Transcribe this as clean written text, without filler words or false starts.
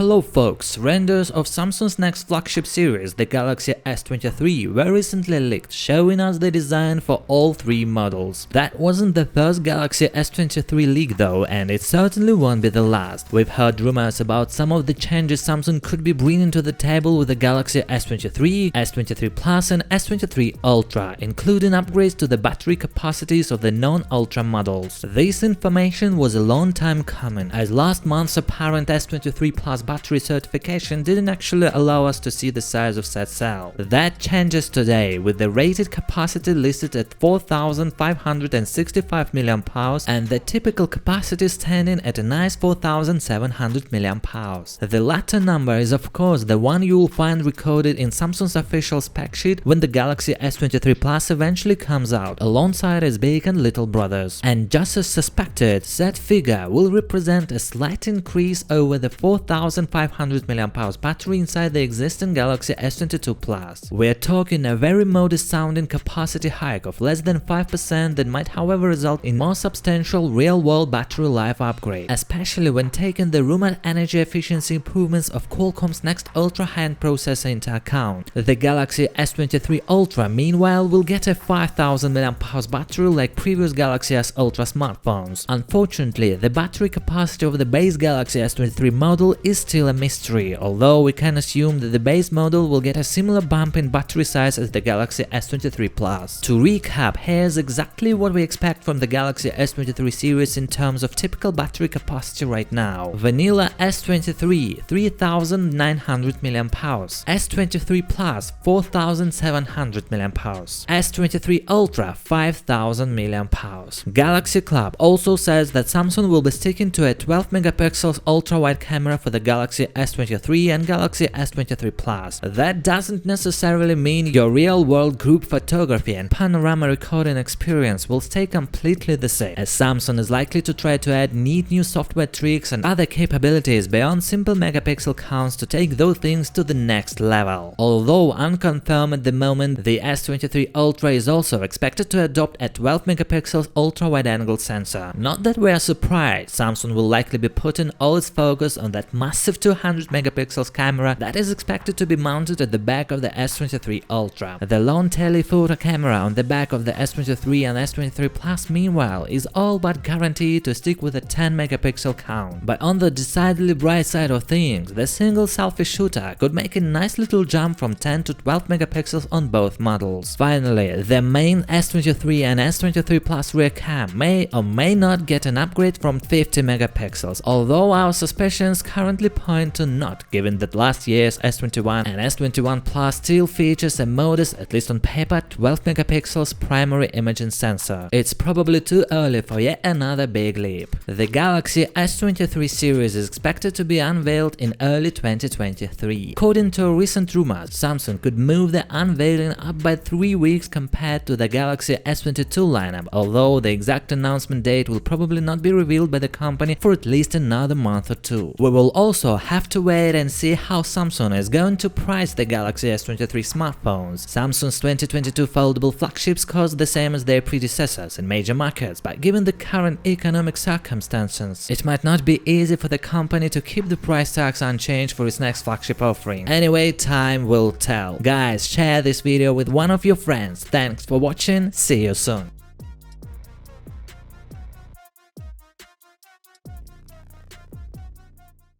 Hello folks, renders of Samsung's next flagship series, the Galaxy S23, were recently leaked, showing us the design for all three models. That wasn't the first Galaxy S23 leak though, and it certainly won't be the last. We've heard rumors about some of the changes Samsung could be bringing to the table with the Galaxy S23, S23 Plus and S23 Ultra, including upgrades to the battery capacities of the non-Ultra models. This information was a long time coming, as last month's apparent S23 Plus battery certification didn't actually allow us to see the size of said cell. That changes today, with the rated capacity listed at 4565 mAh and the typical capacity standing at a nice 4700 mAh. The latter number is of course the one you will find recorded in Samsung's official spec sheet when the Galaxy S23 Plus eventually comes out, alongside its big and little brothers. And just as suspected, said figure will represent a slight increase over the 4500 mAh battery inside the existing Galaxy S22 Plus. We're talking a very modest sounding capacity hike of less than 5% that might however result in more substantial real-world battery life upgrade, especially when taking the rumored energy efficiency improvements of Qualcomm's next ultra high-end processor into account. The Galaxy S23 Ultra meanwhile will get a 5000 mAh battery like previous Galaxy S Ultra smartphones. Unfortunately, the battery capacity of the base Galaxy S23 model is still a mystery, although we can assume that the base model will get a similar bump in battery size as the Galaxy S23 Plus. To recap, here's exactly what we expect from the Galaxy S23 series in terms of typical battery capacity right now. Vanilla S23 3900 mAh, S23 Plus 4700 mAh, S23 Ultra 5000 mAh. Galaxy Club also says that Samsung will be sticking to a 12 megapixels ultra-wide camera for the Galaxy S23 and Galaxy S23 Plus. That doesn't necessarily mean your real-world group photography and panorama recording experience will stay completely the same, as Samsung is likely to try to add neat new software tricks and other capabilities beyond simple megapixel counts to take those things to the next level. Although unconfirmed at the moment, the S23 Ultra is also expected to adopt a 12 megapixels ultra-wide-angle sensor. Not that we are surprised, Samsung will likely be putting all its focus on that massive 200 megapixels camera that is expected to be mounted at the back of the S23 Ultra. The long telephoto camera on the back of the S23 and S23 Plus meanwhile is all but guaranteed to stick with a 10 megapixel count. But on the decidedly bright side of things, the single selfie shooter could make a nice little jump from 10 to 12 megapixels on both models. Finally, the main S23 and S23 Plus rear cam may or may not get an upgrade from 50 megapixels, although our suspicions currently point to not, given that last year's S21 and S21 Plus still features a modest, at least on paper, 12 megapixels primary imaging sensor. It's probably too early for yet another big leap. The Galaxy S23 series is expected to be unveiled in early 2023. According to recent rumors, Samsung could move the unveiling up by 3 weeks compared to the Galaxy S22 lineup, although the exact announcement date will probably not be revealed by the company for at least another month or two. We will also have to wait and see how Samsung is going to price the Galaxy S23 smartphones. Samsung's 2022 foldable flagships cost the same as their predecessors in major markets, but given the current economic circumstances, it might not be easy for the company to keep the price tags unchanged for its next flagship offering. Anyway, time will tell. Guys, share this video with one of your friends. Thanks for watching, see you soon.